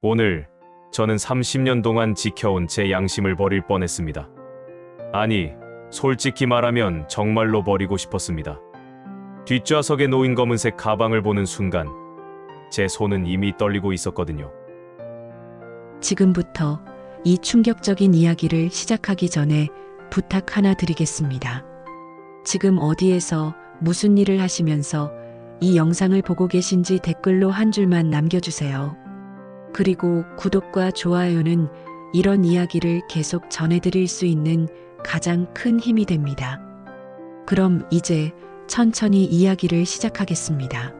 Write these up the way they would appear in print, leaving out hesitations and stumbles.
오늘 저는 30년 동안 지켜온 제 양심을 버릴 뻔했습니다. 아니, 솔직히 말하면 정말로 버리고 싶었습니다. 뒷좌석에 놓인 검은색 가방을 보는 순간 제 손은 이미 떨리고 있었거든요. 지금부터 이 충격적인 이야기를 시작하기 전에 부탁 하나 드리겠습니다. 지금 어디에서 무슨 일을 하시면서 이 영상을 보고 계신지 댓글로 한 줄만 남겨주세요. 그리고 구독과 좋아요는 이런 이야기를 계속 전해드릴 수 있는 가장 큰 힘이 됩니다. 그럼 이제 천천히 이야기를 시작하겠습니다.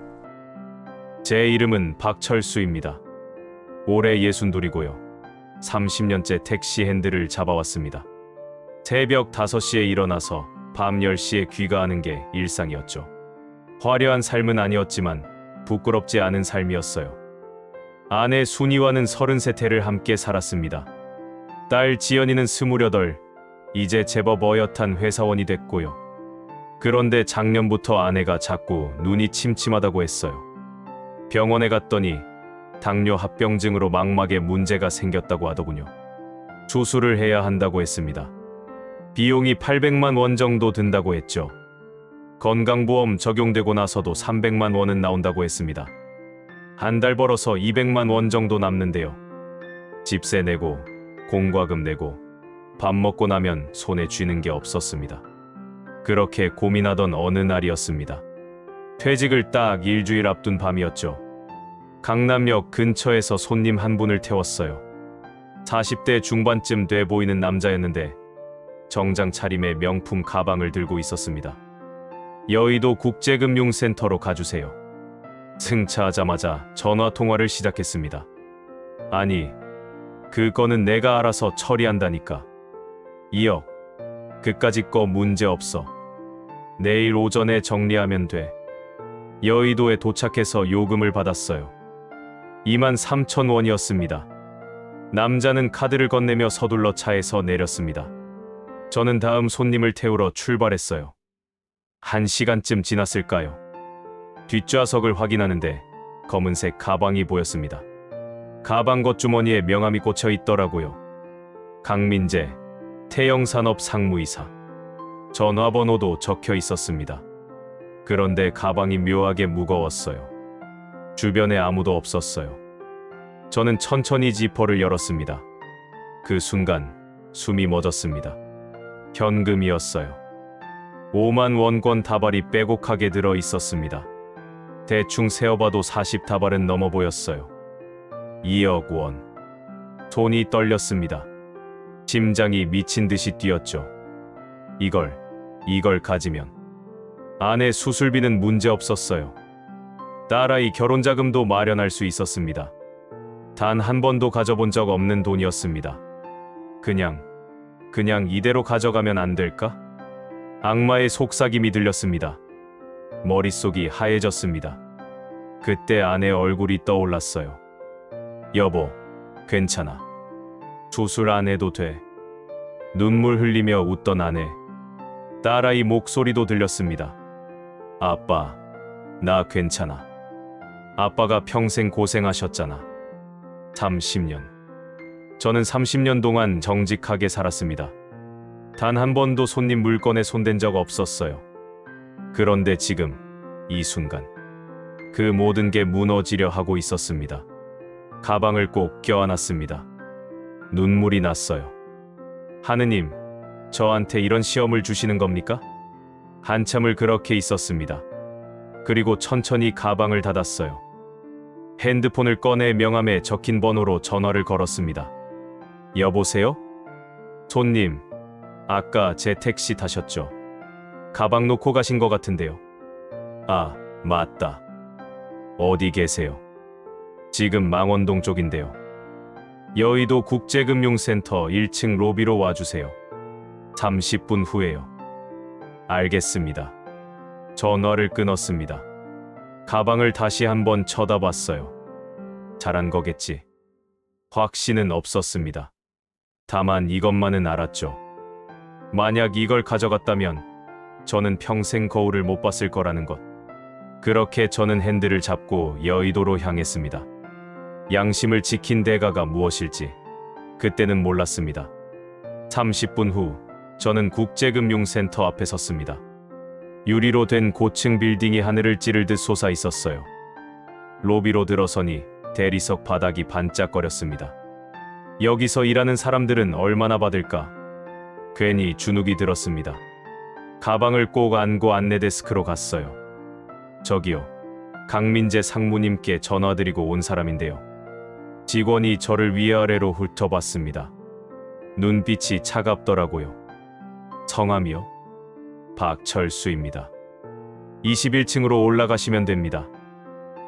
제 이름은 박철수입니다. 올해 62이고요. 30년째 택시 핸들을 잡아왔습니다. 새벽 5시에 일어나서 밤 10시에 귀가하는 게 일상이었죠. 화려한 삶은 아니었지만 부끄럽지 않은 삶이었어요. 아내 순이와는 33해를 함께 살았습니다. 딸 지연이는 28, 이제 제법 어엿한 회사원이 됐고요. 그런데 작년부터 아내가 자꾸 눈이 침침하다고 했어요. 병원에 갔더니 당뇨 합병증으로 망막에 문제가 생겼다고 하더군요. 수술을 해야 한다고 했습니다. 비용이 800만 원 정도 든다고 했죠. 건강보험 적용되고 나서도 300만 원은 나온다고 했습니다. 한 달 벌어서 200만 원 정도 남는데요. 집세 내고 공과금 내고 밥 먹고 나면 손에 쥐는 게 없었습니다. 그렇게 고민하던 어느 날이었습니다. 퇴직을 딱 일주일 앞둔 밤이었죠. 강남역 근처에서 손님 한 분을 태웠어요. 40대 중반쯤 돼 보이는 남자였는데 정장 차림의 명품 가방을 들고 있었습니다. 여의도 국제금융센터로 가주세요. 승차하자마자 전화통화를 시작했습니다. 아니, 그거는 내가 알아서 처리한다니까. 2억. 그까짓 거 문제 없어. 내일 오전에 정리하면 돼. 여의도에 도착해서 요금을 받았어요. 23,000원이었습니다. 남자는 카드를 건네며 서둘러 차에서 내렸습니다. 저는 다음 손님을 태우러 출발했어요. 1시간쯤 지났을까요? 뒷좌석을 확인하는데 검은색 가방이 보였습니다. 가방 겉주머니에 명함이 꽂혀 있더라고요. 강민재, 태영산업 상무이사. 전화번호도 적혀 있었습니다. 그런데 가방이 묘하게 무거웠어요. 주변에 아무도 없었어요. 저는 천천히 지퍼를 열었습니다. 그 순간 숨이 멎었습니다. 현금이었어요. 5만 원권 다발이 빼곡하게 들어 있었습니다. 대충 세어봐도 40다발은 넘어 보였어요. 2억 원. 손이 떨렸습니다. 심장이 미친 듯이 뛰었죠. 이걸 가지면 아내 수술비는 문제 없었어요. 딸아이 결혼자금도 마련할 수 있었습니다. 단 한 번도 가져본 적 없는 돈이었습니다. 그냥 이대로 가져가면 안 될까? 악마의 속삭임이 들렸습니다. 머릿속이 하얘졌습니다. 그때 아내 얼굴이 떠올랐어요. 여보, 괜찮아. 수술 안 해도 돼. 눈물 흘리며 웃던 아내. 딸아이 목소리도 들렸습니다. 아빠, 나 괜찮아. 아빠가 평생 고생하셨잖아. 30년. 저는 30년 동안 정직하게 살았습니다. 단 한 번도 손님 물건에 손댄 적 없었어요. 그런데 지금, 이 순간, 그 모든 게 무너지려 하고 있었습니다. 가방을 꼭 껴안았습니다. 눈물이 났어요. 하느님, 저한테 이런 시험을 주시는 겁니까? 한참을 그렇게 있었습니다. 그리고 천천히 가방을 닫았어요. 핸드폰을 꺼내 명함에 적힌 번호로 전화를 걸었습니다. 여보세요? 손님, 아까 제 택시 타셨죠? 가방 놓고 가신 것 같은데요. 아, 맞다. 어디 계세요? 지금 망원동 쪽인데요. 여의도 국제금융센터 1층 로비로 와주세요. 30분 후에요. 알겠습니다. 전화를 끊었습니다. 가방을 다시 한번 쳐다봤어요. 잘한 거겠지. 확신은 없었습니다. 다만 이것만은 알았죠. 만약 이걸 가져갔다면 저는 평생 거울을 못 봤을 거라는 것. 그렇게 저는 핸들을 잡고 여의도로 향했습니다. 양심을 지킨 대가가 무엇일지 그때는 몰랐습니다. 30분 후 저는 국제금융센터 앞에 섰습니다. 유리로 된 고층 빌딩이 하늘을 찌르듯 솟아 있었어요. 로비로 들어서니 대리석 바닥이 반짝거렸습니다. 여기서 일하는 사람들은 얼마나 받을까? 괜히 주눅이 들었습니다. 가방을 꼭 안고 안내데스크로 갔어요. 저기요, 강민재 상무님께 전화드리고 온 사람인데요. 직원이 저를 위아래로 훑어봤습니다. 눈빛이 차갑더라고요. 성함이요? 박철수입니다. 21층으로 올라가시면 됩니다.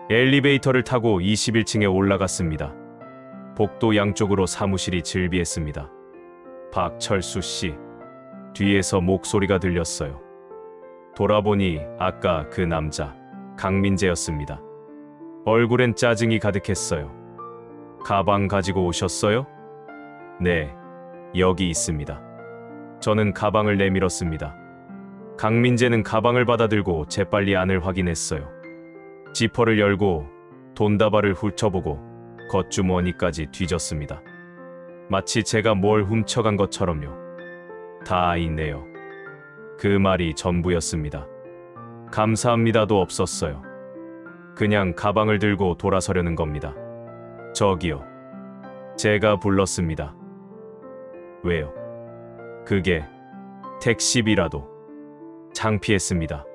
엘리베이터를 타고 21층에 올라갔습니다. 복도 양쪽으로 사무실이 즐비했습니다. 박철수 씨, 뒤에서 목소리가 들렸어요. 돌아보니 아까 그 남자, 강민재였습니다. 얼굴엔 짜증이 가득했어요. 가방 가지고 오셨어요? 네, 여기 있습니다. 저는 가방을 내밀었습니다. 강민재는 가방을 받아들고 재빨리 안을 확인했어요. 지퍼를 열고 돈다발을 훑어보고 겉주머니까지 뒤졌습니다. 마치 제가 뭘 훔쳐간 것처럼요. 다 있네요. 그 말이 전부였습니다. 감사합니다도 없었어요. 그냥 가방을 들고 돌아서려는 겁니다. 저기요. 제가 불렀습니다. 왜요? 그게 택시비라도. 창피했습니다.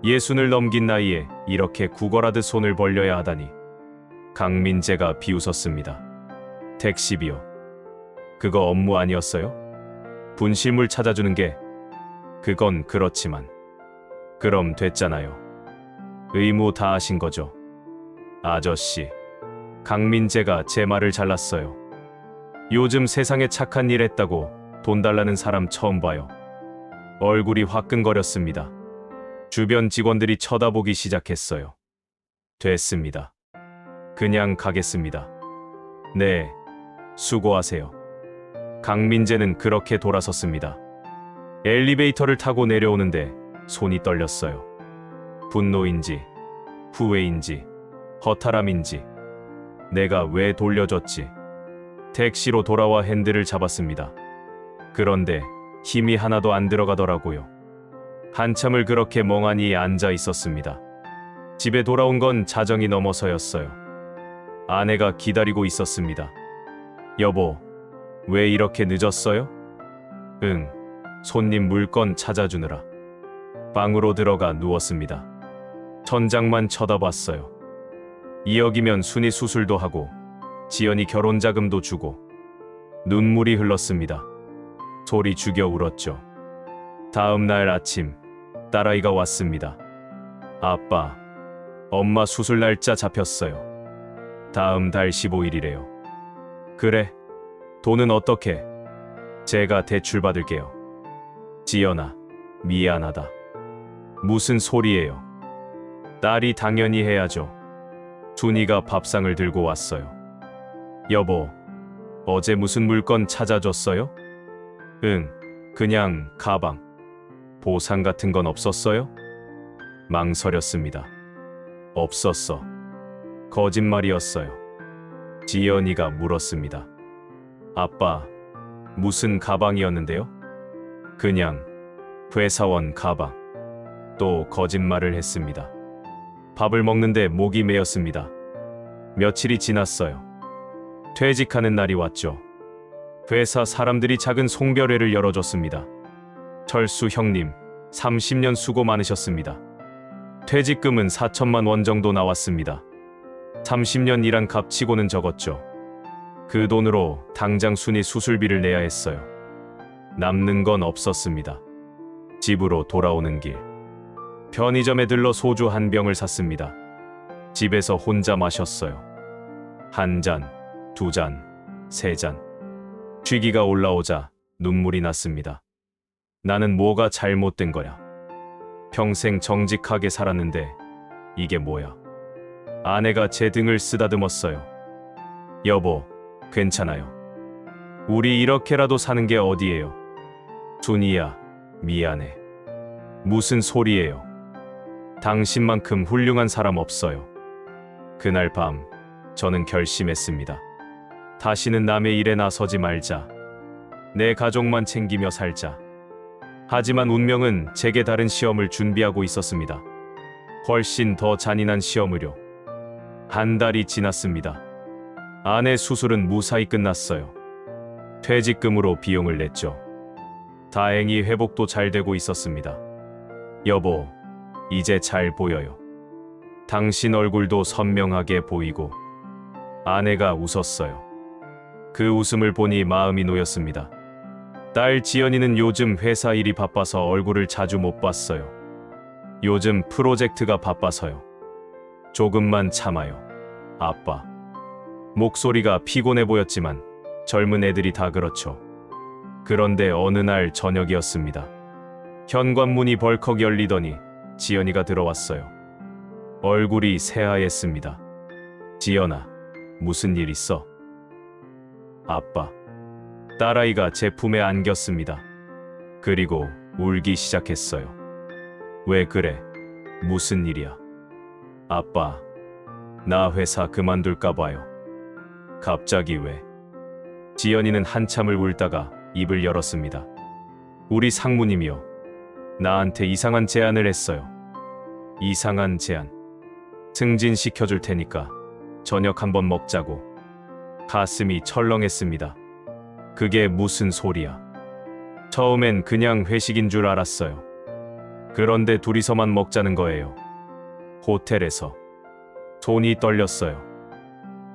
60을 넘긴 나이에 이렇게 구걸하듯 손을 벌려야 하다니. 강민재가 비웃었습니다. 택시비요? 그거 업무 아니었어요? 분실물 찾아주는 게. 그건 그렇지만. 그럼 됐잖아요. 의무 다 하신 거죠. 아저씨. 강민재가 제 말을 잘랐어요. 요즘 세상에 착한 일 했다고 돈 달라는 사람 처음 봐요. 얼굴이 화끈거렸습니다. 주변 직원들이 쳐다보기 시작했어요. 됐습니다. 그냥 가겠습니다. 네, 수고하세요. 강민재는 그렇게 돌아섰습니다. 엘리베이터를 타고 내려오는데 손이 떨렸어요. 분노인지, 후회인지, 허탈함인지. 내가 왜 돌려줬지? 택시로 돌아와 핸들을 잡았습니다. 그런데 힘이 하나도 안 들어가더라고요. 한참을 그렇게 멍하니 앉아 있었습니다. 집에 돌아온 건 자정이 넘어서였어요. 아내가 기다리고 있었습니다. 여보, 왜 이렇게 늦었어요? 응, 손님 물건 찾아주느라. 방으로 들어가 누웠습니다. 천장만 쳐다봤어요. 2억이면 순위 수술도 하고 지연이 결혼 자금도 주고. 눈물이 흘렀습니다. 소리 죽여 울었죠. 다음 날 아침 딸아이가 왔습니다. 아빠, 엄마 수술 날짜 잡혔어요. 다음 달 15일이래요. 그래? 돈은 어떻게? 제가 대출 받을게요. 지연아, 미안하다. 무슨 소리예요? 딸이 당연히 해야죠. 준이가 밥상을 들고 왔어요. 여보, 어제 무슨 물건 찾아줬어요? 응, 그냥 가방. 보상 같은 건 없었어요? 망설였습니다. 없었어. 거짓말이었어요. 지연이가 물었습니다. 아빠, 무슨 가방이었는데요? 그냥 회사원 가방. 또 거짓말을 했습니다. 밥을 먹는데 목이 메었습니다. 며칠이 지났어요. 퇴직하는 날이 왔죠. 회사 사람들이 작은 송별회를 열어줬습니다. 철수 형님, 30년 수고 많으셨습니다. 퇴직금은 4천만 원 정도 나왔습니다. 30년 일한 값치고는 적었죠. 그 돈으로 당장 순위 수술비를 내야 했어요. 남는 건 없었습니다. 집으로 돌아오는 길, 편의점에 들러 소주 한 병을 샀습니다. 집에서 혼자 마셨어요. 한 잔, 두 잔, 세 잔. 취기가 올라오자 눈물이 났습니다. 나는 뭐가 잘못된 거야? 평생 정직하게 살았는데 이게 뭐야? 아내가 제 등을 쓰다듬었어요. 여보, 괜찮아요. 우리 이렇게라도 사는 게 어디예요? 준이야, 미안해. 무슨 소리예요? 당신만큼 훌륭한 사람 없어요. 그날 밤 저는 결심했습니다. 다시는 남의 일에 나서지 말자. 내 가족만 챙기며 살자. 하지만 운명은 제게 다른 시험을 준비하고 있었습니다. 훨씬 더 잔인한 시험을요. 한 달이 지났습니다. 아내 수술은 무사히 끝났어요. 퇴직금으로 비용을 냈죠. 다행히 회복도 잘 되고 있었습니다. 여보, 이제 잘 보여요. 당신 얼굴도 선명하게 보이고. 아내가 웃었어요. 그 웃음을 보니 마음이 놓였습니다. 딸 지연이는 요즘 회사 일이 바빠서 얼굴을 자주 못 봤어요. 요즘 프로젝트가 바빠서요. 조금만 참아요, 아빠. 목소리가 피곤해 보였지만 젊은 애들이 다 그렇죠. 그런데 어느 날 저녁이었습니다. 현관문이 벌컥 열리더니 지연이가 들어왔어요. 얼굴이 새하였습니다. 지연아, 무슨 일 있어? 아빠. 딸아이가 제 품에 안겼습니다. 그리고 울기 시작했어요. 왜 그래? 무슨 일이야? 아빠, 나 회사 그만둘까 봐요. 갑자기 왜? 지연이는 한참을 울다가 입을 열었습니다. 우리 상무님이요. 나한테 이상한 제안을 했어요. 이상한 제안. 승진시켜줄 테니까 저녁 한번 먹자고. 가슴이 철렁했습니다. 그게 무슨 소리야? 처음엔 그냥 회식인 줄 알았어요. 그런데 둘이서만 먹자는 거예요. 호텔에서. 손이 떨렸어요.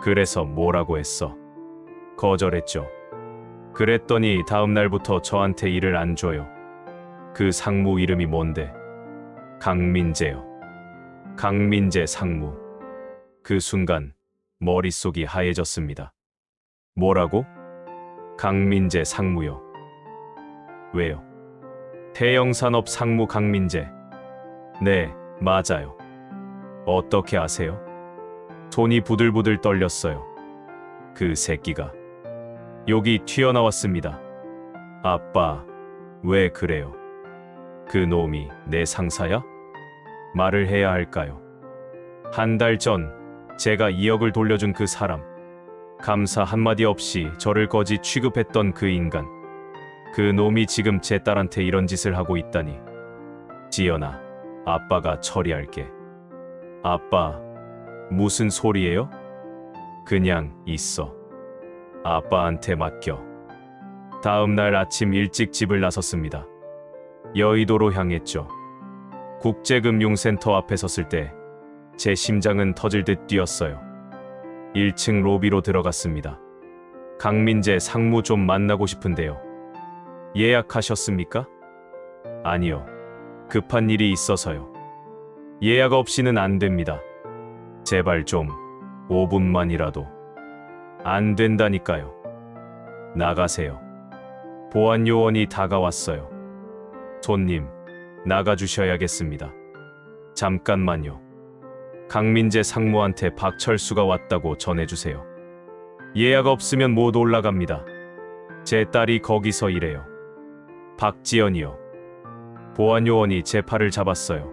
그래서 뭐라고 했어? 거절했죠. 그랬더니 다음 날부터 저한테 일을 안 줘요. 그 상무 이름이 뭔데? 강민재요. 강민재 상무. 그 순간 머릿속이 하얘졌습니다. 뭐라고? 강민재 상무요. 왜요? 대형산업 상무 강민재. 네, 맞아요. 어떻게 아세요? 손이 부들부들 떨렸어요. 그 새끼가 여기 튀어나왔습니다. 아빠, 왜 그래요? 그 놈이 내 상사야? 말을 해야 할까요? 한 달 전 제가 2억을 돌려준 그 사람. 감사 한마디 없이 저를 거지 취급했던 그 인간. 그 놈이 지금 제 딸한테 이런 짓을 하고 있다니. 지연아, 아빠가 처리할게. 아빠, 무슨 소리예요? 그냥 있어. 아빠한테 맡겨. 다음 날 아침 일찍 집을 나섰습니다. 여의도로 향했죠. 국제금융센터 앞에 섰을 때 제 심장은 터질 듯 뛰었어요. 1층 로비로 들어갔습니다. 강민재 상무 좀 만나고 싶은데요. 예약하셨습니까? 아니요. 급한 일이 있어서요. 예약 없이는 안 됩니다. 제발 좀 5분만이라도. 안 된다니까요. 나가세요. 보안 요원이 다가왔어요. 손님, 나가주셔야겠습니다. 잠깐만요. 강민재 상무한테 박철수가 왔다고 전해주세요. 예약 없으면 못 올라갑니다. 제 딸이 거기서 일해요. 박지연이요. 보안 요원이 제 팔을 잡았어요.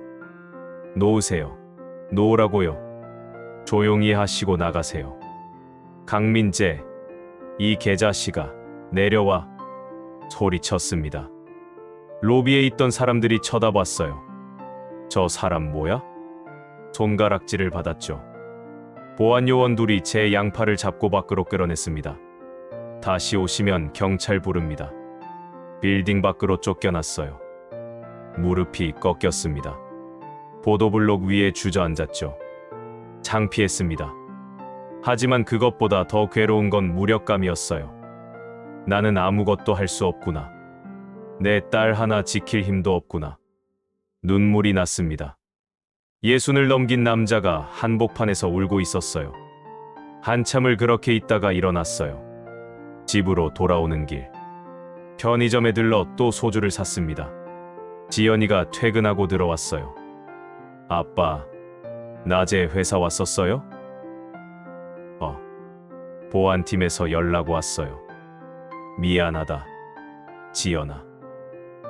놓으세요. 놓으라고요. 조용히 하시고 나가세요. 강민재, 이 개자식아, 내려와. 소리쳤습니다. 로비에 있던 사람들이 쳐다봤어요. 저 사람 뭐야? 손가락질을 받았죠. 보안 요원 둘이 제 양팔을 잡고 밖으로 끌어냈습니다. 다시 오시면 경찰 부릅니다. 빌딩 밖으로 쫓겨났어요. 무릎이 꺾였습니다. 보도블록 위에 주저앉았죠. 창피했습니다. 하지만 그것보다 더 괴로운 건 무력감이었어요. 나는 아무것도 할 수 없구나. 내 딸 하나 지킬 힘도 없구나. 눈물이 났습니다. 60을 넘긴 남자가 한복판에서 울고 있었어요. 한참을 그렇게 있다가 일어났어요. 집으로 돌아오는 길. 편의점에 들러 또 소주를 샀습니다. 지연이가 퇴근하고 들어왔어요. 아빠, 낮에 회사 왔었어요? 보안팀에서 연락 왔어요. 미안하다, 지연아.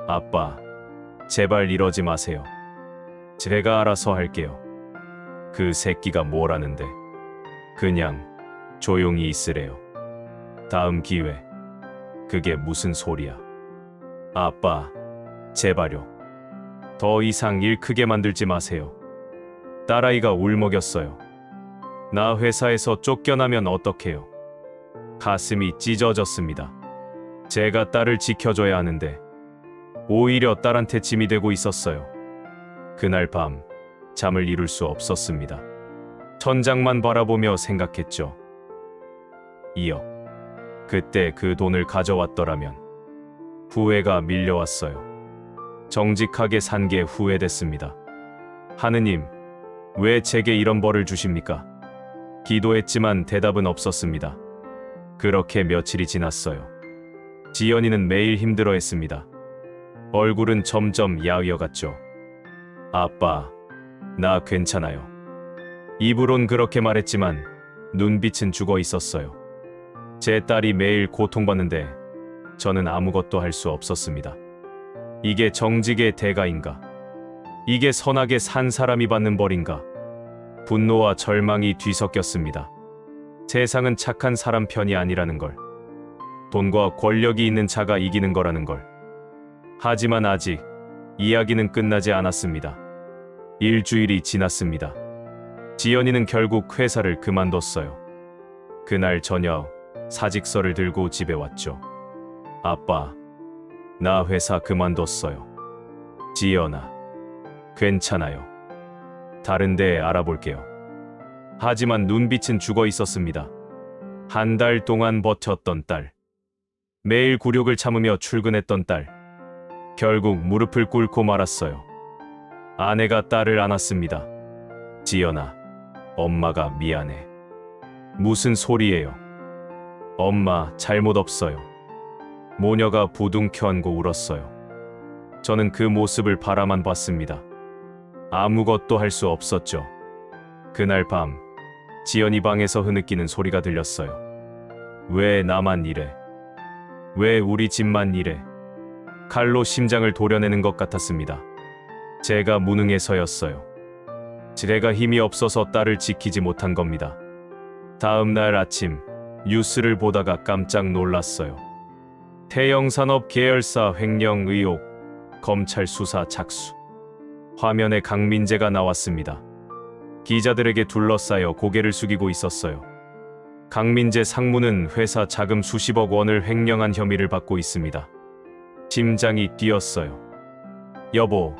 아빠, 제발 이러지 마세요. 제가 알아서 할게요. 그 새끼가 뭐라는데. 그냥 조용히 있으래요. 다음 기회. 그게 무슨 소리야? 아빠, 제발요. 더 이상 일 크게 만들지 마세요. 딸아이가 울먹였어요. 나 회사에서 쫓겨나면 어떡해요? 가슴이 찢어졌습니다. 제가 딸을 지켜줘야 하는데 오히려 딸한테 짐이 되고 있었어요. 그날 밤 잠을 이룰 수 없었습니다. 천장만 바라보며 생각했죠. 2억. 그때 그 돈을 가져왔더라면. 후회가 밀려왔어요. 정직하게 산 게 후회됐습니다. 하느님, 왜 제게 이런 벌을 주십니까? 기도했지만 대답은 없었습니다. 그렇게 며칠이 지났어요. 지연이는 매일 힘들어했습니다. 얼굴은 점점 야위어갔죠. 아빠, 나 괜찮아요. 입으론 그렇게 말했지만 눈빛은 죽어 있었어요. 제 딸이 매일 고통받는데 저는 아무것도 할 수 없었습니다. 이게 정직의 대가인가? 이게 선하게 산 사람이 받는 벌인가? 분노와 절망이 뒤섞였습니다. 세상은 착한 사람 편이 아니라는 걸. 돈과 권력이 있는 자가 이기는 거라는 걸. 하지만 아직 이야기는 끝나지 않았습니다. 일주일이 지났습니다. 지연이는 결국 회사를 그만뒀어요. 그날 저녁 사직서를 들고 집에 왔죠. 아빠, 나 회사 그만뒀어요. 지연아, 괜찮아요. 다른 데 알아볼게요. 하지만 눈빛은 죽어 있었습니다. 한 달 동안 버텼던 딸. 매일 굴욕을 참으며 출근했던 딸. 결국 무릎을 꿇고 말았어요. 아내가 딸을 안았습니다. 지연아, 엄마가 미안해. 무슨 소리예요? 엄마 잘못 없어요. 모녀가 부둥켜 안고 울었어요. 저는 그 모습을 바라만 봤습니다. 아무것도 할 수 없었죠. 그날 밤 지연이 방에서 흐느끼는 소리가 들렸어요. 왜 나만 이래? 왜 우리 집만 이래? 칼로 심장을 도려내는 것 같았습니다. 제가 무능해서였어요. 제가 힘이 없어서 딸을 지키지 못한 겁니다. 다음 날 아침 뉴스를 보다가 깜짝 놀랐어요. 태영산업 계열사 횡령 의혹, 검찰 수사 착수. 화면에 강민재가 나왔습니다. 기자들에게 둘러싸여 고개를 숙이고 있었어요. 강민재 상무는 회사 자금 수십억 원을 횡령한 혐의를 받고 있습니다. 심장이 뛰었어요. 여보,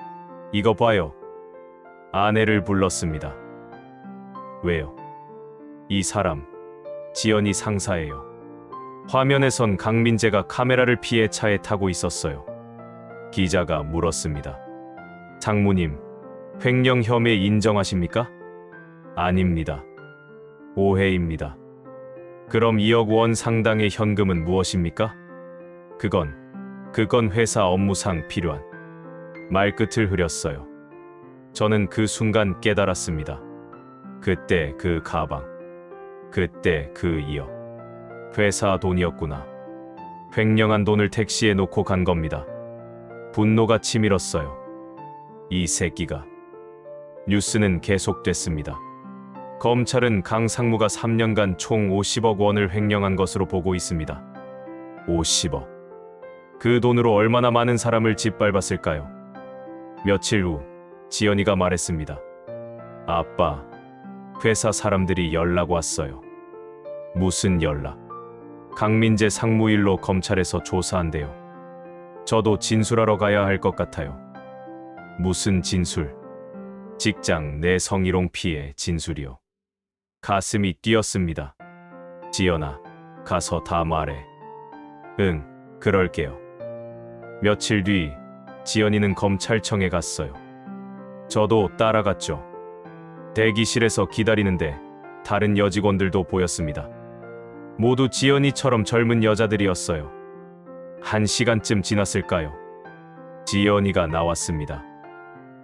이거 봐요. 아내를 불렀습니다. 왜요? 이 사람, 지연이 상사예요. 화면에선 강민재가 카메라를 피해 차에 타고 있었어요. 기자가 물었습니다. 상무님, 횡령 혐의 인정하십니까? 아닙니다. 오해입니다. 그럼 2억 원 상당의 현금은 무엇입니까? 그건 회사 업무상 필요한. 말끝을 흐렸어요. 저는 그 순간 깨달았습니다. 그때 그 가방, 그때 그 2억. 회사 돈이었구나. 횡령한 돈을 택시에 놓고 간 겁니다. 분노가 치밀었어요. 이 새끼가. 뉴스는 계속됐습니다. 검찰은 강 상무가 3년간 총 50억 원을 횡령한 것으로 보고 있습니다. 50억. 그 돈으로 얼마나 많은 사람을 짓밟았을까요? 며칠 후 지연이가 말했습니다. 아빠, 회사 사람들이 연락 왔어요. 무슨 연락? 강민재 상무일로 검찰에서 조사한대요. 저도 진술하러 가야 할 것 같아요. 무슨 진술? 직장 내 성희롱 피해 진술이요. 가슴이 뛰었습니다. 지연아, 가서 다 말해. 응, 그럴게요. 며칠 뒤 지연이는 검찰청에 갔어요. 저도 따라갔죠. 대기실에서 기다리는데 다른 여직원들도 보였습니다. 모두 지연이처럼 젊은 여자들이었어요. 1시간쯤 지났을까요? 지연이가 나왔습니다.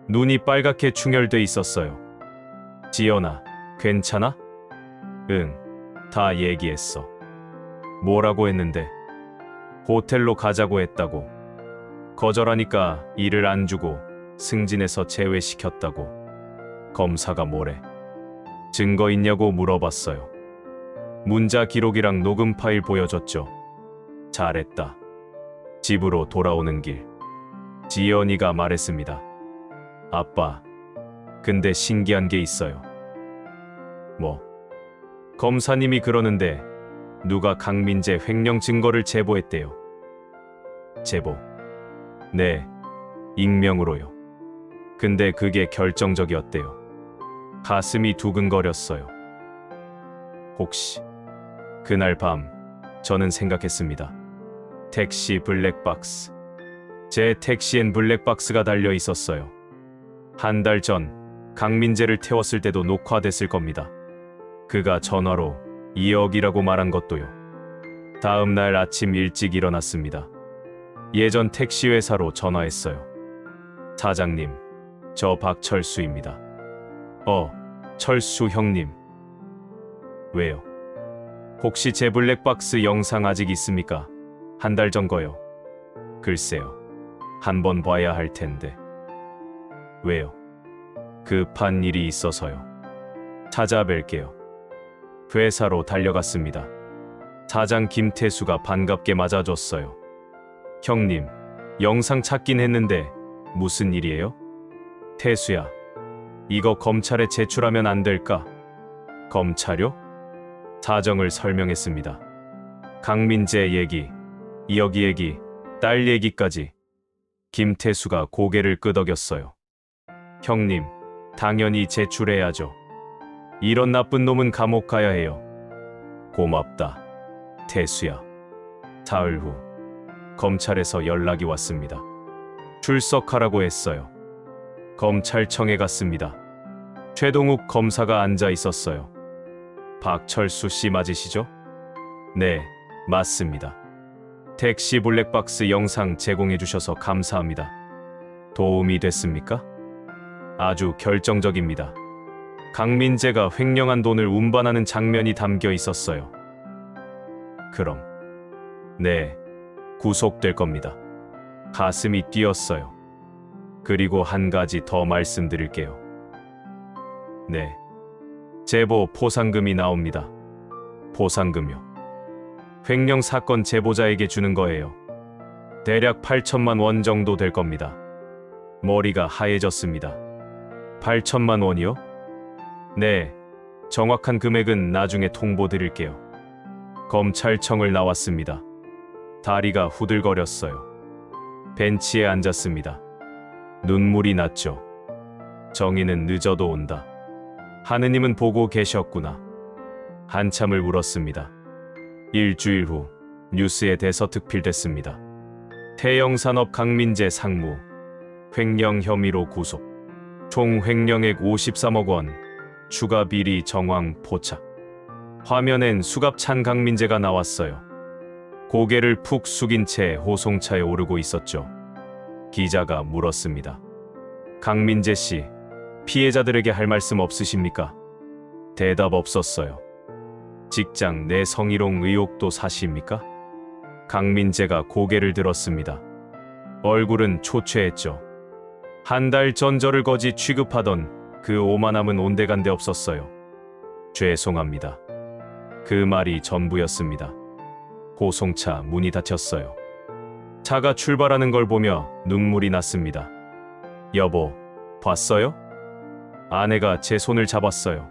눈이 빨갛게 충혈돼 있었어요. 지연아, 괜찮아? 응, 다 얘기했어. 뭐라고 했는데? 호텔로 가자고 했다고. 거절하니까 일을 안 주고 승진해서 제외시켰다고. 검사가 뭐래? 증거 있냐고 물어봤어요. 문자 기록이랑 녹음 파일 보여줬죠. 잘했다. 집으로 돌아오는 길, 지연이가 말했습니다. 아빠, 근데 신기한 게 있어요. 뭐? 검사님이 그러는데 누가 강민재 횡령 증거를 제보했대요. 제보? 네, 익명으로요. 근데 그게 결정적이었대요. 가슴이 두근거렸어요. 혹시 그날 밤 저는 생각했습니다. 택시 블랙박스. 제 택시엔 블랙박스가 달려 있었어요. 한 달 전 강민재를 태웠을 때도 녹화됐을 겁니다. 그가 전화로 2억이라고 말한 것도요. 다음 날 아침 일찍 일어났습니다. 예전 택시 회사로 전화했어요. 사장님, 저 박철수입니다. 철수 형님. 왜요? 혹시 제 블랙박스 영상 아직 있습니까? 한 달 전 거요. 글쎄요. 한번 봐야 할 텐데. 왜요? 급한 일이 있어서요. 찾아뵐게요. 회사로 달려갔습니다. 사장 김태수가 반갑게 맞아줬어요. 형님, 영상 찾긴 했는데 무슨 일이에요? 태수야, 이거 검찰에 제출하면 안 될까? 검찰요? 사정을 설명했습니다. 강민재 얘기, 2억 얘기, 딸 얘기까지. 김태수가 고개를 끄덕였어요. 형님, 당연히 제출해야죠. 이런 나쁜 놈은 감옥 가야 해요. 고맙다, 태수야. 사흘 후 검찰에서 연락이 왔습니다. 출석하라고 했어요. 검찰청에 갔습니다. 최동욱 검사가 앉아 있었어요. 박철수 씨 맞으시죠? 네, 맞습니다. 택시 블랙박스 영상 제공해 주셔서 감사합니다. 도움이 됐습니까? 아주 결정적입니다. 강민재가 횡령한 돈을 운반하는 장면이 담겨 있었어요. 그럼, 네, 구속될 겁니다. 가슴이 뛰었어요. 그리고 한 가지 더 말씀드릴게요. 네, 제보 포상금이 나옵니다. 포상금요. 횡령 사건 제보자에게 주는 거예요. 대략 8천만 원 정도 될 겁니다. 머리가 하얘졌습니다. 8천만 원이요? 네, 정확한 금액은 나중에 통보 드릴게요. 검찰청을 나왔습니다. 다리가 후들거렸어요. 벤치에 앉았습니다. 눈물이 났죠. 정의는 늦어도 온다. 하느님은 보고 계셨구나. 한참을 울었습니다. 일주일 후 뉴스에 대서특필됐습니다. 태영산업 강민재 상무 횡령 혐의로 구속. 총 횡령액 53억 원. 추가 비리 정황 포착. 화면엔 수갑찬 강민재가 나왔어요. 고개를 푹 숙인 채 호송차에 오르고 있었죠. 기자가 물었습니다. 강민재 씨, 피해자들에게 할 말씀 없으십니까? 대답 없었어요. 직장 내 성희롱 의혹도 사실입니까? 강민재가 고개를 들었습니다. 얼굴은 초췌했죠. 한 달 전 저를 거지 취급하던 그 오만함은 온데간데 없었어요. 죄송합니다. 그 말이 전부였습니다. 호송차 문이 닫혔어요. 차가 출발하는 걸 보며 눈물이 났습니다. 여보, 봤어요? 아내가 제 손을 잡았어요.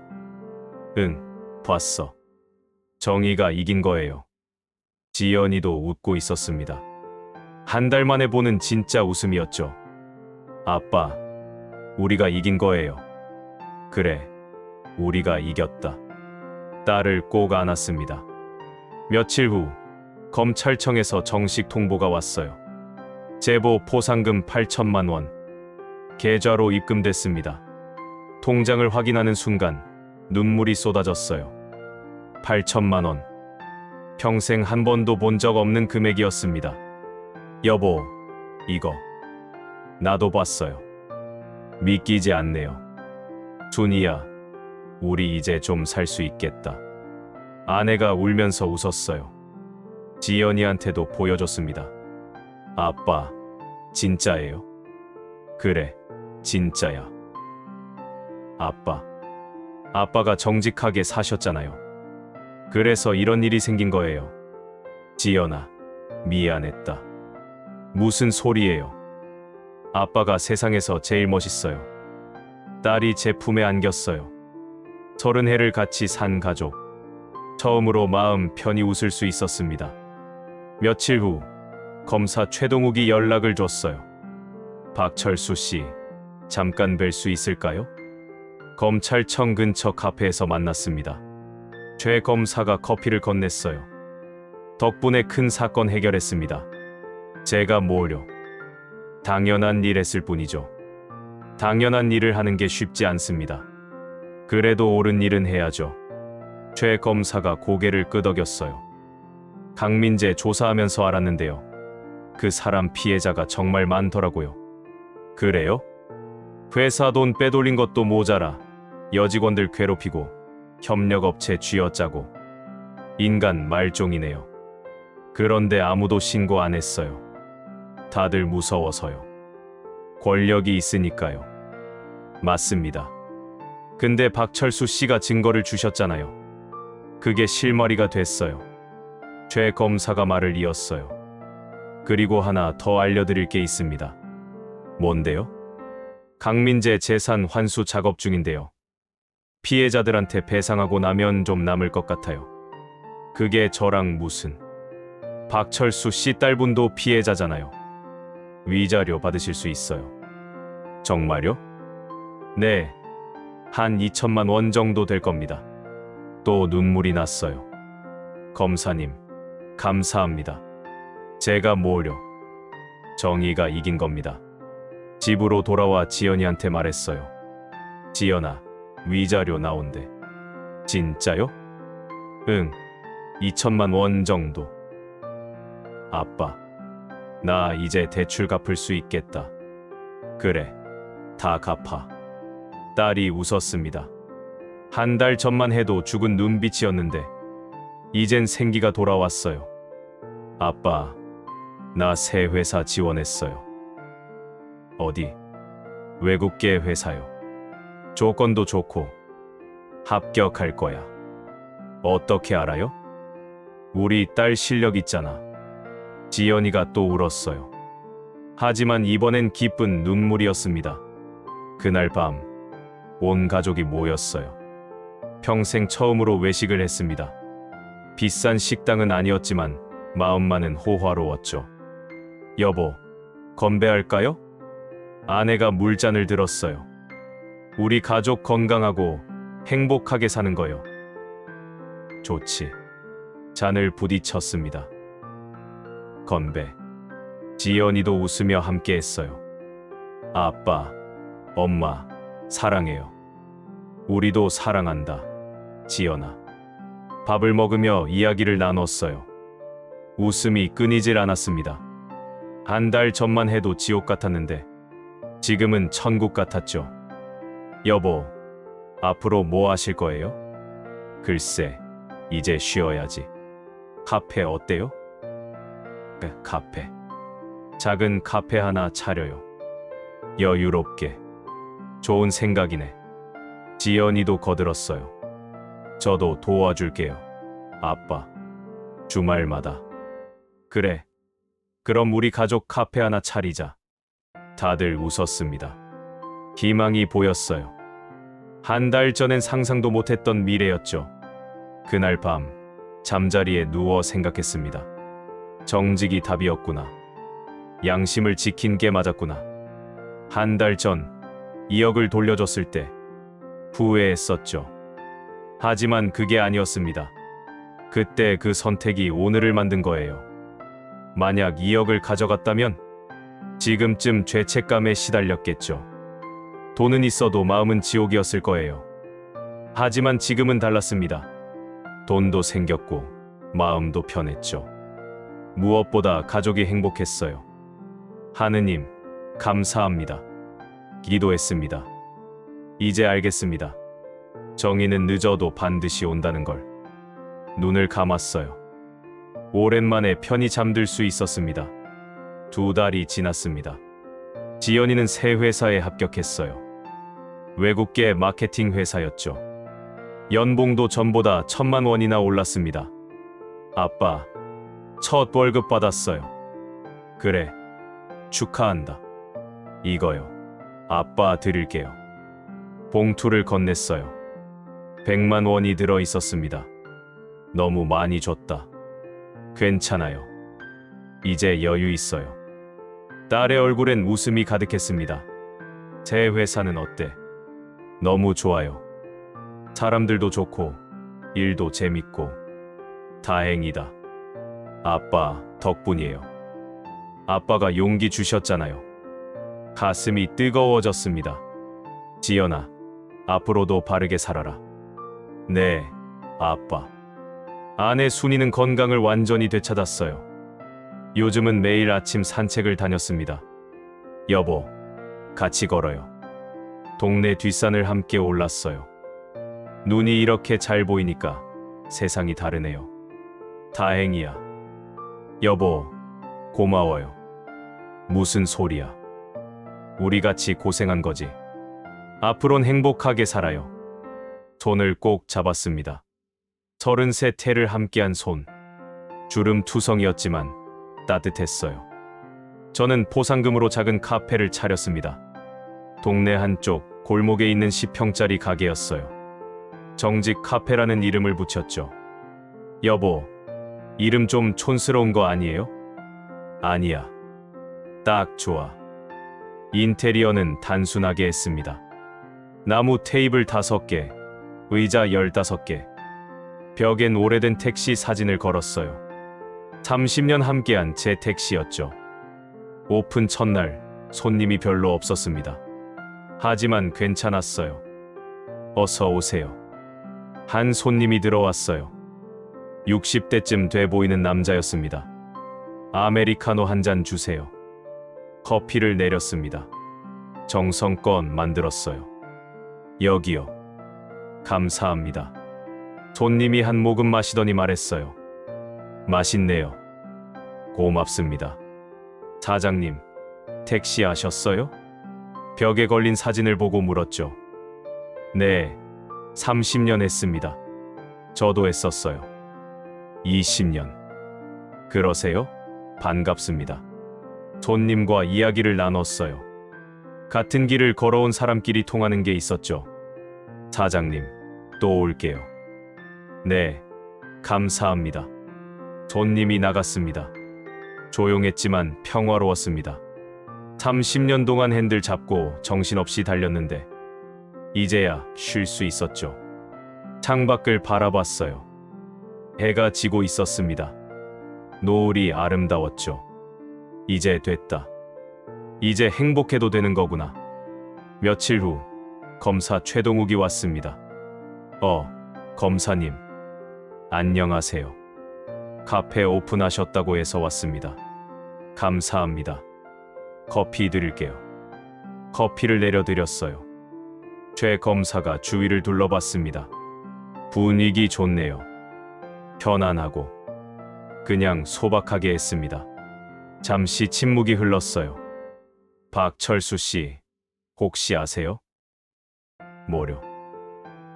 응, 봤어. 정의가 이긴 거예요. 지연이도 웃고 있었습니다. 한 달 만에 보는 진짜 웃음이었죠. 아빠, 우리가 이긴 거예요. 그래, 우리가 이겼다. 딸을 꼭 안았습니다. 며칠 후 검찰청에서 정식 통보가 왔어요. 제보 포상금 8천만 원. 계좌로 입금됐습니다. 통장을 확인하는 순간 눈물이 쏟아졌어요. 8천만 원. 평생 한 번도 본 적 없는 금액이었습니다. 여보, 이거 나도 봤어요. 믿기지 않네요. 순이야, 우리 이제 좀 살 수 있겠다. 아내가 울면서 웃었어요. 지연이한테도 보여줬습니다. 아빠, 진짜예요? 그래, 진짜야. 아빠가 정직하게 사셨잖아요. 그래서 이런 일이 생긴 거예요. 지연아, 미안했다. 무슨 소리예요? 아빠가 세상에서 제일 멋있어요. 딸이 제 품에 안겼어요. 30해를 같이 산 가족. 처음으로 마음 편히 웃을 수 있었습니다. 며칠 후 검사 최동욱이 연락을 줬어요. 박철수 씨, 잠깐 뵐 수 있을까요? 검찰청 근처 카페에서 만났습니다. 최 검사가 커피를 건넸어요. 덕분에 큰 사건 해결했습니다. 제가 뭐요? 당연한 일 했을 뿐이죠. 당연한 일을 하는 게 쉽지 않습니다. 그래도 옳은 일은 해야죠. 최 검사가 고개를 끄덕였어요. 강민재 조사하면서 알았는데요. 그 사람 피해자가 정말 많더라고요. 그래요? 회사 돈 빼돌린 것도 모자라 여직원들 괴롭히고 협력업체 쥐어짜고 인간 말종이네요. 그런데 아무도 신고 안 했어요. 다들 무서워서요. 권력이 있으니까요. 맞습니다. 근데 박철수 씨가 증거를 주셨잖아요. 그게 실마리가 됐어요. 최 검사가 말을 이었어요. 그리고 하나 더 알려드릴 게 있습니다. 뭔데요? 강민재 재산 환수 작업 중인데요. 피해자들한테 배상하고 나면 좀 남을 것 같아요. 그게 저랑 무슨... 박철수 씨 딸분도 피해자잖아요. 위자료 받으실 수 있어요. 정말요? 네, 한 2천만 원 정도 될 겁니다. 또 눈물이 났어요. 검사님, 감사합니다. 제가 뭐요? 정의가 이긴 겁니다. 집으로 돌아와 지연이한테 말했어요. 지연아, 위자료 나온대. 진짜요? 응, 2천만 원 정도. 아빠, 나 이제 대출 갚을 수 있겠다. 그래, 다 갚아. 딸이 웃었습니다. 한 달 전만 해도 죽은 눈빛이었는데 이젠 생기가 돌아왔어요. 아빠, 나 새 회사 지원했어요. 어디? 외국계 회사요. 조건도 좋고 합격할 거야. 어떻게 알아요? 우리 딸 실력 있잖아. 지연이가 또 울었어요. 하지만 이번엔 기쁜 눈물이었습니다. 그날 밤 온 가족이 모였어요. 평생 처음으로 외식을 했습니다. 비싼 식당은 아니었지만 마음만은 호화로웠죠. 여보, 건배할까요? 아내가 물잔을 들었어요. 우리 가족 건강하고 행복하게 사는 거요. 좋지. 잔을 부딪혔습니다. 건배. 지연이도 웃으며 함께 했어요. 아빠, 엄마, 사랑해요. 우리도 사랑한다. 지연아. 밥을 먹으며 이야기를 나눴어요. 웃음이 끊이질 않았습니다. 한 달 전만 해도 지옥 같았는데 지금은 천국 같았죠. 여보, 앞으로 뭐 하실 거예요? 글쎄, 이제 쉬어야지. 카페 어때요? 카페. 작은 카페 하나 차려요. 여유롭게. 좋은 생각이네. 지연이도 거들었어요. 저도 도와줄게요. 아빠. 주말마다. 그래. 그럼 우리 가족 카페 하나 차리자. 다들 웃었습니다. 희망이 보였어요. 한 달 전엔 상상도 못했던 미래였죠. 그날 밤 잠자리에 누워 생각했습니다. 정직이 답이었구나. 양심을 지킨 게 맞았구나. 한 달 전 2억을 돌려줬을 때 후회했었죠. 하지만 그게 아니었습니다. 그때 그 선택이 오늘을 만든 거예요. 만약 2억을 가져갔다면 지금쯤 죄책감에 시달렸겠죠. 돈은 있어도 마음은 지옥이었을 거예요. 하지만 지금은 달랐습니다. 돈도 생겼고 마음도 편했죠. 무엇보다 가족이 행복했어요. 하느님, 감사합니다. 기도했습니다. 이제 알겠습니다. 정의는 늦어도 반드시 온다는 걸. 눈을 감았어요. 오랜만에 편히 잠들 수 있었습니다. 2달이 지났습니다. 지연이는 새 회사에 합격했어요. 외국계 마케팅 회사였죠. 연봉도 전보다 1,000만 원이나 올랐습니다. 아빠, 첫 월급 받았어요. 그래, 축하한다. 이거요. 아빠 드릴게요. 봉투를 건넸어요. 100만 원이 들어 있었습니다. 너무 많이 줬다. 괜찮아요. 이제 여유 있어요. 딸의 얼굴엔 웃음이 가득했습니다. 새 회사는 어때? 너무 좋아요. 사람들도 좋고, 일도 재밌고, 다행이다. 아빠 덕분이에요. 아빠가 용기 주셨잖아요. 가슴이 뜨거워졌습니다. 지연아, 앞으로도 바르게 살아라. 네, 아빠. 아내 순이는 건강을 완전히 되찾았어요. 요즘은 매일 아침 산책을 다녔습니다. 여보, 같이 걸어요. 동네 뒷산을 함께 올랐어요. 눈이 이렇게 잘 보이니까 세상이 다르네요. 다행이야. 여보, 고마워요. 무슨 소리야. 우리 같이 고생한 거지. 앞으론 행복하게 살아요. 손을 꼭 잡았습니다. 33 해를 함께한 손. 주름투성이었지만 따뜻했어요. 저는 포상금으로 작은 카페를 차렸습니다. 동네 한쪽 골목에 있는 10평짜리 가게였어요. 정직 카페라는 이름을 붙였죠. 여보, 이름 좀 촌스러운 거 아니에요? 아니야. 딱 좋아. 인테리어는 단순하게 했습니다. 나무 테이블 5개, 의자 15개. 벽엔 오래된 택시 사진을 걸었어요. 30년 함께한 제 택시였죠. 오픈 첫날 손님이 별로 없었습니다. 하지만 괜찮았어요. 어서 오세요. 한 손님이 들어왔어요. 60대쯤 돼 보이는 남자였습니다. 아메리카노 한 잔 주세요. 커피를 내렸습니다. 정성껏 만들었어요. 여기요. 감사합니다. 손님이 한 모금 마시더니 말했어요. 맛있네요. 고맙습니다. 사장님, 택시 아셨어요? 벽에 걸린 사진을 보고 물었죠. 네, 30년 했습니다. 저도 했었어요. 20년. 그러세요? 반갑습니다. 손님과 이야기를 나눴어요. 같은 길을 걸어온 사람끼리 통하는 게 있었죠. 사장님, 또 올게요. 네, 감사합니다. 손님이 나갔습니다. 조용했지만 평화로웠습니다. 30년 동안 핸들 잡고 정신없이 달렸는데 이제야 쉴 수 있었죠. 창밖을 바라봤어요. 해가 지고 있었습니다. 노을이 아름다웠죠. 이제 됐다. 이제 행복해도 되는 거구나. 며칠 후 검사 최동욱이 왔습니다. 검사님. 안녕하세요. 카페 오픈하셨다고 해서 왔습니다. 감사합니다. 커피 드릴게요. 커피를 내려드렸어요. 최 검사가 주위를 둘러봤습니다. 분위기 좋네요. 편안하고 그냥 소박하게 했습니다. 잠시 침묵이 흘렀어요. 박철수 씨, 혹시 아세요? 뭐요?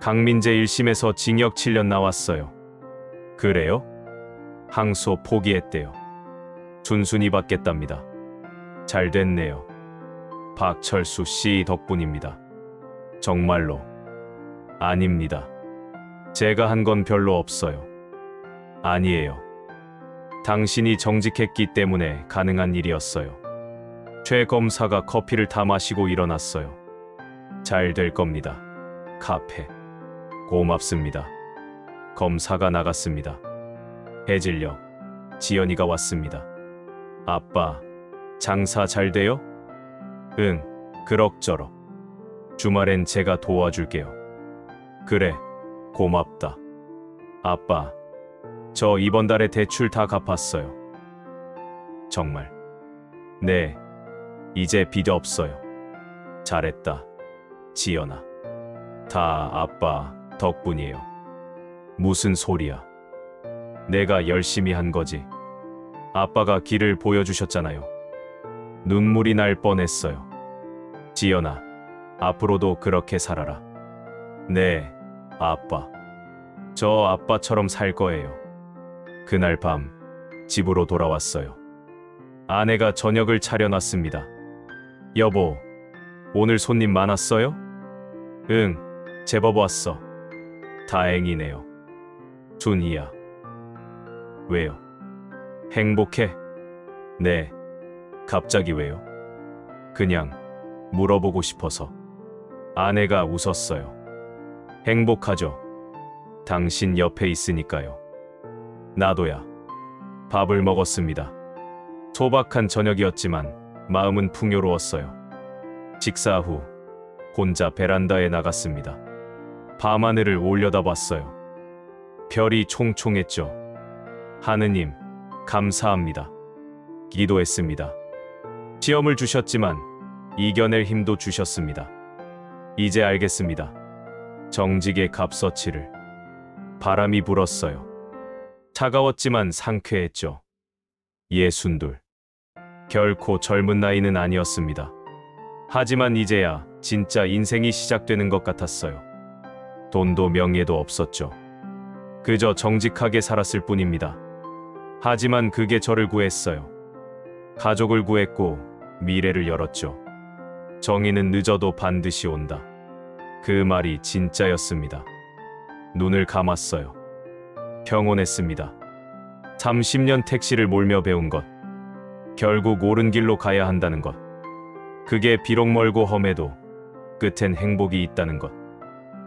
강민재 1심에서 징역 7년 나왔어요. 그래요? 항소 포기했대요. 순순히 받겠답니다. 잘 됐네요. 박철수 씨 덕분입니다. 정말로. 아닙니다. 제가 한 건 별로 없어요. 아니에요. 당신이 정직했기 때문에 가능한 일이었어요. 최 검사가 커피를 다 마시고 일어났어요. 잘 될 겁니다. 카페. 고맙습니다. 검사가 나갔습니다. 해질녘, 지연이가 왔습니다. 아빠, 장사 잘 돼요? 응, 그럭저럭. 주말엔 제가 도와줄게요. 그래, 고맙다. 아빠, 저 이번 달에 대출 다 갚았어요. 정말? 네, 이제 빚 없어요. 잘했다, 지연아. 다 아빠 덕분이에요. 무슨 소리야. 내가 열심히 한 거지. 아빠가 길을 보여주셨잖아요. 눈물이 날 뻔했어요. 지연아, 앞으로도 그렇게 살아라. 네, 아빠. 저 아빠처럼 살 거예요. 그날 밤 집으로 돌아왔어요. 아내가 저녁을 차려놨습니다. 여보, 오늘 손님 많았어요? 응, 제법 왔어. 다행이네요. 준이야. 왜요? 행복해? 네. 갑자기 왜요? 그냥 물어보고 싶어서. 아내가 웃었어요. 행복하죠. 당신 옆에 있으니까요. 나도야. 밥을 먹었습니다. 소박한 저녁이었지만 마음은 풍요로웠어요. 식사 후 혼자 베란다에 나갔습니다. 밤하늘을 올려다봤어요. 별이 총총했죠. 하느님, 감사합니다. 기도했습니다. 시험을 주셨지만 이겨낼 힘도 주셨습니다. 이제 알겠습니다. 정직의 값어치를. 바람이 불었어요. 차가웠지만 상쾌했죠. 62. 결코 젊은 나이는 아니었습니다. 하지만 이제야 진짜 인생이 시작되는 것 같았어요. 돈도 명예도 없었죠. 그저 정직하게 살았을 뿐입니다. 하지만 그게 저를 구했어요. 가족을 구했고 미래를 열었죠. 정의는 늦어도 반드시 온다. 그 말이 진짜였습니다. 눈을 감았어요. 평온했습니다. 30년 택시를 몰며 배운 것. 결국 옳은 길로 가야 한다는 것. 그게 비록 멀고 험해도 끝엔 행복이 있다는 것.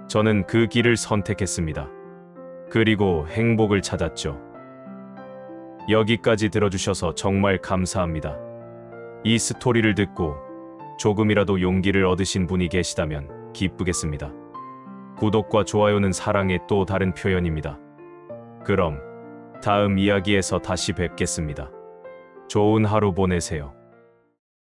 저는 그 길을 선택했습니다. 그리고 행복을 찾았죠. 여기까지 들어주셔서 정말 감사합니다. 이 스토리를 듣고 조금이라도 용기를 얻으신 분이 계시다면 기쁘겠습니다. 구독과 좋아요는 사랑의 또 다른 표현입니다. 그럼 다음 이야기에서 다시 뵙겠습니다. 좋은 하루 보내세요.